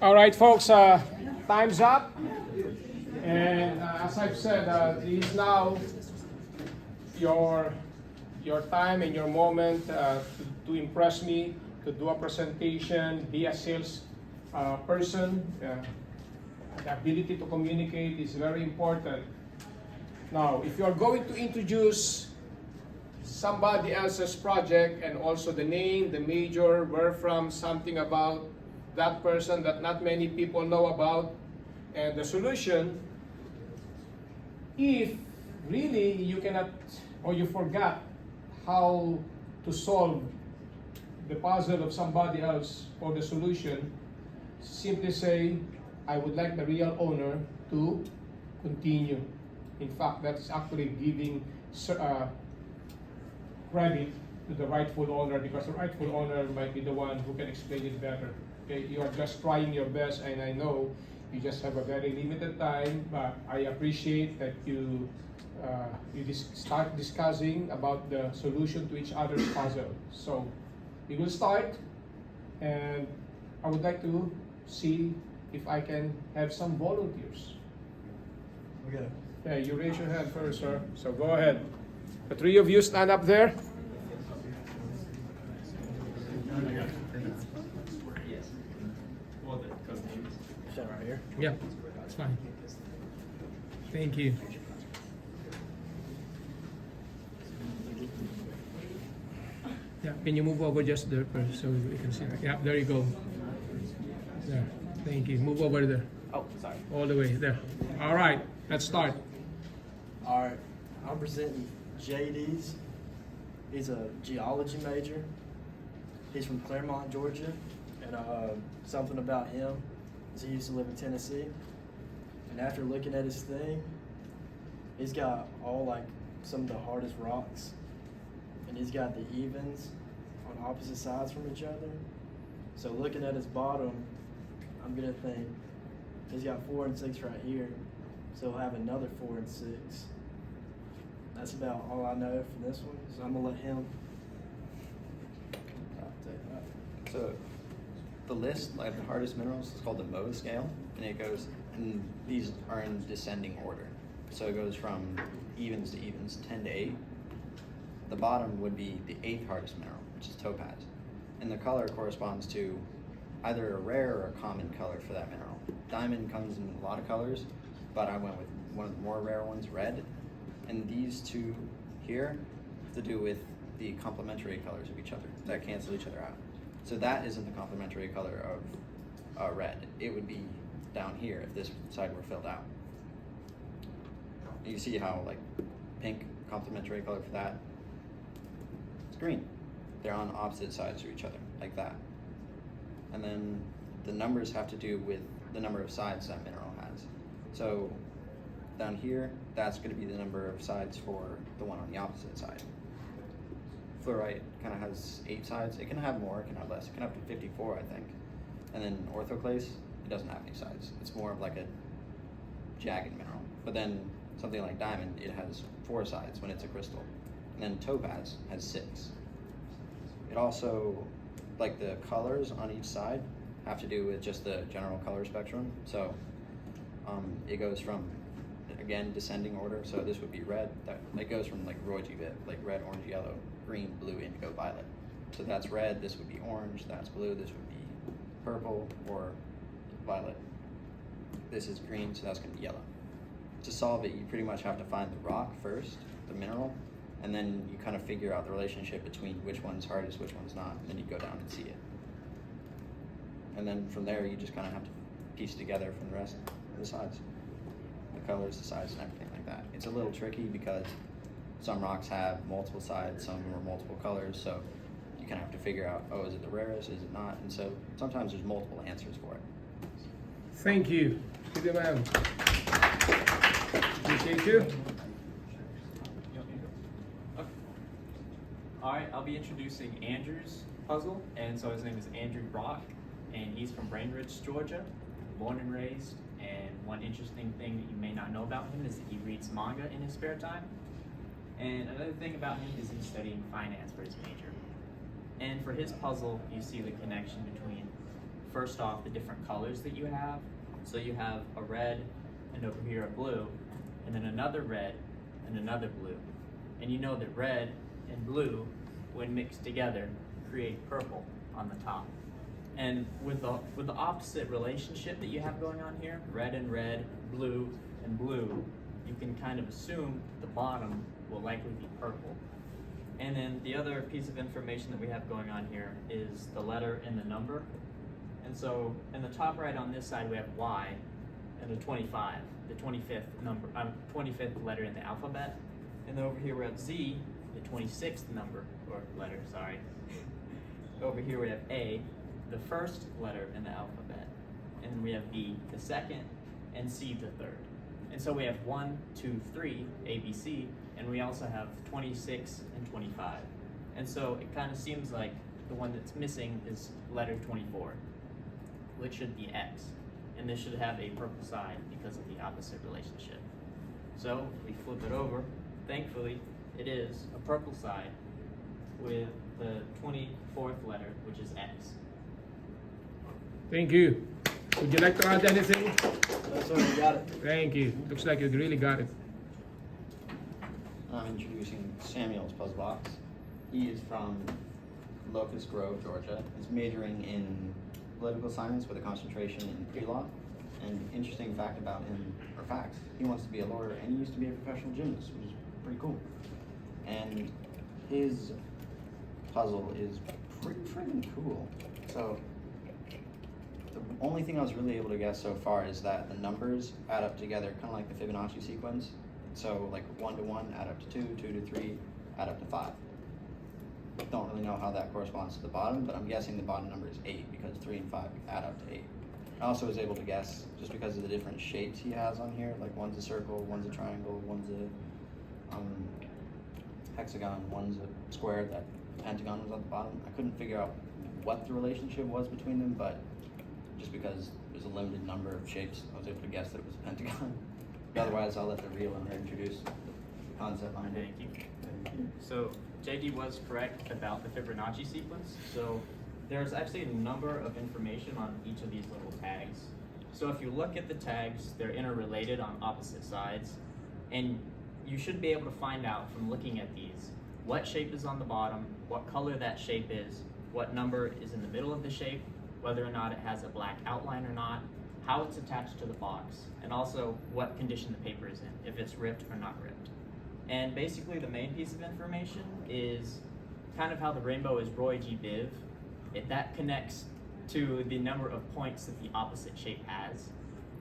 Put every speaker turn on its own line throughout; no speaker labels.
All right, folks, time's up. And as I've said, this is now your time and your moment to impress me, to do a presentation, be a sales person. The ability to communicate is very important. Now, if you are going to introduce somebody else's project and also the name, the major, where from, something about that person that not many people know about, and the solution, if really you cannot or you forgot how to solve the puzzle of somebody else or the solution, simply say, I would like the real owner to continue. In fact, that's actually giving credit to the rightful owner, because the rightful owner might be the one who can explain it better. Okay, you are just trying your best, and I know you just have a very limited time, but I appreciate that you start discussing about the solution to each other's puzzle. So we will start, and I would like to see if I can have some volunteers.
Okay.
Yeah, you raise your hand first, sir. So go ahead. The three of you stand up there.
Stand right here.
Yeah, that's fine. Thank you. Yeah, can you move over just there first so we can see? Yeah, there you go. There. Thank you. Move over there.
Oh, sorry.
All the way there. All right, let's start.
All right. I'm presenting JD's. He's a geology major. He's from Claremont, Georgia. And something about him is he used to live in Tennessee. And after looking at his thing, he's got all like some of the hardest rocks. And he's got the evens on opposite sides from each other. So looking at his bottom, I'm gonna think he's got 4 and 6 right here. So he'll have another 4 and 6. That's about all I know for this one. So I'm gonna let him.
So the list of the hardest minerals is called the Mohs scale, and it goes, and these are in descending order. So it goes from evens to evens, 10 to 8. The bottom would be the 8th hardest mineral, which is topaz. And the color corresponds to either a rare or a common color for that mineral. Diamond comes in a lot of colors, but I went with one of the more rare ones, red. And these two here have to do with the complementary colors of each other that cancel each other out. So that isn't the complementary color of red. It would be down here if this side were filled out. You see how like pink complementary color for that? It's green. They're on opposite sides of each other, like that. And then the numbers have to do with the number of sides that mineral has. So down here, that's going to be the number of sides for the one on the opposite side. Fluorite kind of has 8 sides. It can have more, it can have less. It can have 54, I think. And then orthoclase, it doesn't have any sides. It's more of like a jagged mineral. But then something like diamond, it has 4 sides when it's a crystal. And then topaz has 6. It also, like the colors on each side have to do with just the general color spectrum. So it goes from, again, descending order. So this would be red. It goes from like Roy-G-Bit, like red, orange, yellow, green, blue, indigo, violet. So that's red, this would be orange, that's blue, this would be purple or violet. This is green, so that's gonna be yellow. To solve it, you pretty much have to find the rock first, the mineral, and then you kind of figure out the relationship between which one's hardest, which one's not, and then you go down and see it. And then from there, you just kind of have to piece together from the rest of the sides. The colors, the size, and everything like that. It's a little tricky because some rocks have multiple sides, some are multiple colors, so you kind of have to figure out, oh, is it the rarest, is it not? And so sometimes there's multiple answers for it.
Thank you. Give them a hand. Appreciate you.
Alright, I'll be introducing Andrew's puzzle, and so his name is Andrew Brock, and he's from Brainridge, Georgia, born and raised. And one interesting thing that you may not know about him is that he reads manga in his spare time. And another thing about him is he's studying finance for his major. And for his puzzle, you see the connection between first off the different colors that you have. So you have a red, and over here a blue, and then another red and another blue. And you know that red and blue, when mixed together, create purple on the top. And with the opposite relationship that you have going on here, red and red, blue and blue, you can kind of assume the bottom will likely be purple. And then the other piece of information that we have going on here is the letter and the number. And so in the top right on this side we have Y and the 25, the 25th number, 25th letter in the alphabet. And then over here we have Z, the 26th number, or letter, sorry. Over here we have A, the first letter in the alphabet. And then we have B, the second, and C, the third. And so we have 1, 2, 3, A, B, C, and we also have 26 and 25. And so it kind of seems like the one that's missing is letter 24, which should be X. And this should have a purple side because of the opposite relationship. So we flip it over. Thankfully, it is a purple side with the 24th letter, which is X.
Thank you. Would you like to add anything?
That's what we got it.
Thank you. Looks like you really got it.
I'm introducing Samuel's puzzle box. He is from Locust Grove, Georgia. He's majoring in political science with a concentration in pre-law. And interesting fact about him, or facts, he wants to be a lawyer and he used to be a professional gymnast, which is pretty cool. And his puzzle is pretty freaking cool. So the only thing I was really able to guess so far is that the numbers add up together, kind of like the Fibonacci sequence. So like 1 to 1 add up to 2, 2 to 3 add up to 5. Don't really know how that corresponds to the bottom, but I'm guessing the bottom number is 8 because 3 and 5 add up to 8. I also was able to guess just because of the different shapes he has on here, like one's a circle, one's a triangle, one's a hexagon, one's a square, that pentagon was on the bottom. I couldn't figure out what the relationship was between them, but just because there's a limited number of shapes, I was able to guess that it was a pentagon. Otherwise, I'll let the real owner introduce the concept behind it.
Thank you. So JD was correct about the Fibonacci sequence. So there's actually a number of information on each of these little tags. So if you look at the tags, they're interrelated on opposite sides, and you should be able to find out from looking at these what shape is on the bottom, what color that shape is, what number is in the middle of the shape, whether or not it has a black outline or not, how it's attached to the box, and also what condition the paper is in, if it's ripped or not ripped. And basically the main piece of information is kind of how the rainbow is Roy G. Biv. That connects to the number of points that the opposite shape has.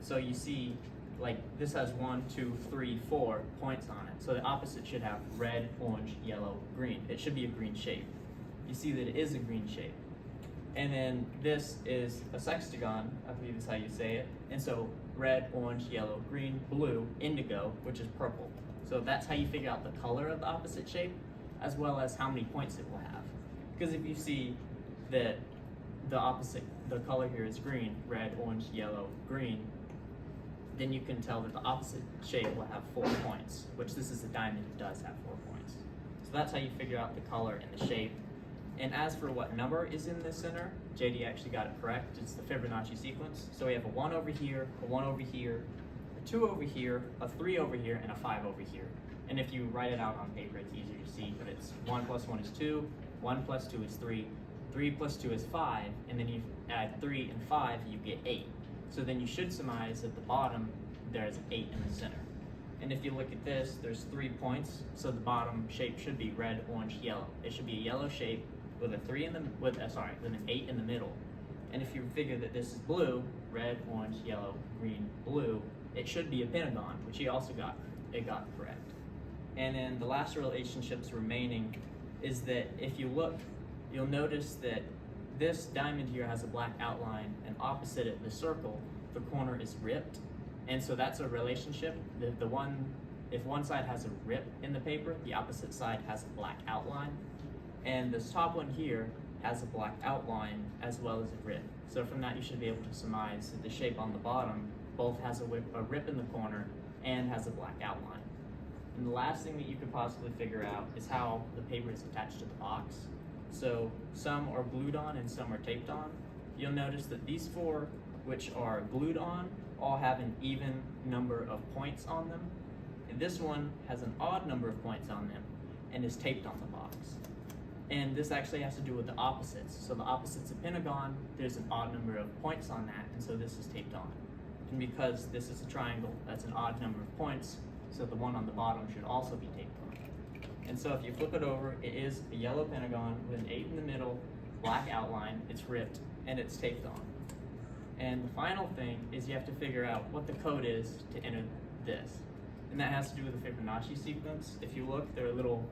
So you see, like this has 1, 2, 3, 4 points on it. So the opposite should have red, orange, yellow, green. It should be a green shape. You see that it is a green shape. And then this is a sextagon, I believe is how you say it. And so red, orange, yellow, green, blue, indigo, which is purple. So that's how you figure out the color of the opposite shape, as well as how many points it will have. Because if you see that the color here is green, red, orange, yellow, green, then you can tell that the opposite shape will have 4 points, which this is a diamond, it does have 4 points. So that's how you figure out the color and the shape. And as for what number is in the center, JD actually got it correct. It's the Fibonacci sequence. So we have a 1 over here, a 1 over here, a 2 over here, a 3 over here, and a 5 over here. And if you write it out on paper, it's easier to see, but it's 1 plus 1 is 2, 1 plus 2 is 3, 3 plus 2 is 5, and then you add 3 and 5, you get 8. So then you should surmise at the bottom, there's 8 in the center. And if you look at this, there's 3 points, so the bottom shape should be red, orange, yellow. It should be a yellow shape with a 3 in the with an 8 in the middle. And if you figure that this is blue, red, orange, yellow, green, blue, it should be a pentagon, which he also got correct. And then the last relationships remaining is that if you look, you'll notice that this diamond here has a black outline, and opposite it, the circle, the corner is ripped. And so that's a relationship. If one side has a rip in the paper, the opposite side has a black outline. And this top one here has a black outline as well as a rip. So from that you should be able to surmise that the shape on the bottom both has a rip in the corner and has a black outline. And the last thing that you could possibly figure out is how the paper is attached to the box. So some are glued on and some are taped on. you'll notice that these four, which are glued on, all have an even number of points on them. And this one has an odd number of points on them and is taped on the box. And this actually has to do with the opposites. So the opposites of pentagon, there's an odd number of points on that, and so this is taped on. And because this is a triangle, that's an odd number of points, so the one on the bottom should also be taped on. And so if you flip it over, it is a yellow pentagon with an 8 in the middle, black outline, it's ripped, and it's taped on. And the final thing is you have to figure out what the code is to enter this. And that has to do with the Fibonacci sequence. If you look, there are little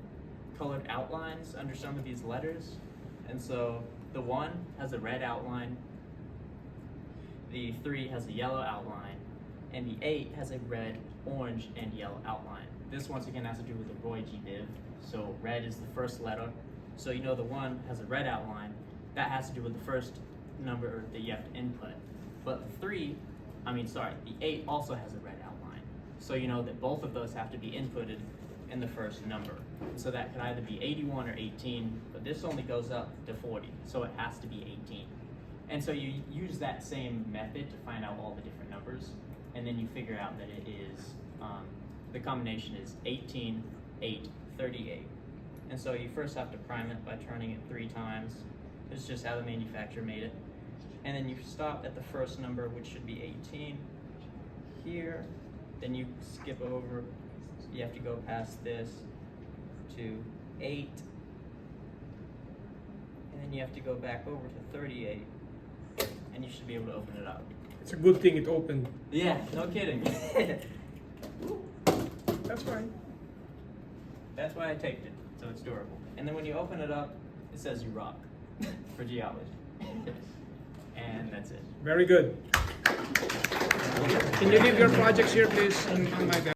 colored outlines under some of these letters. And so the 1 has a red outline, the 3 has a yellow outline, and the 8 has a red, orange, and yellow outline. This once again has to do with the Roy G. Biv. So red is the first letter. So you know the 1 has a red outline. That has to do with the first number that you have to input. But the 8 also has a red outline. So you know that both of those have to be inputted in the first number. So that could either be 81 or 18, but this only goes up to 40, so it has to be 18. And so you use that same method to find out all the different numbers, and then you figure out that it is, the combination is 18, 8, 38. And so you first have to prime it by turning it 3 times. It's just how the manufacturer made it. And then you stop at the first number, which should be 18 here. Then you skip over, you have to go past this to 8. And then you have to go back over to 38. And you should be able to open it up.
It's a good thing it opened.
Yeah, no kidding.
That's fine.
That's why I taped it, so it's durable. And then when you open it up, it says you rock for geology. And that's it.
Very good. Can you leave your projects here, please, on my desk?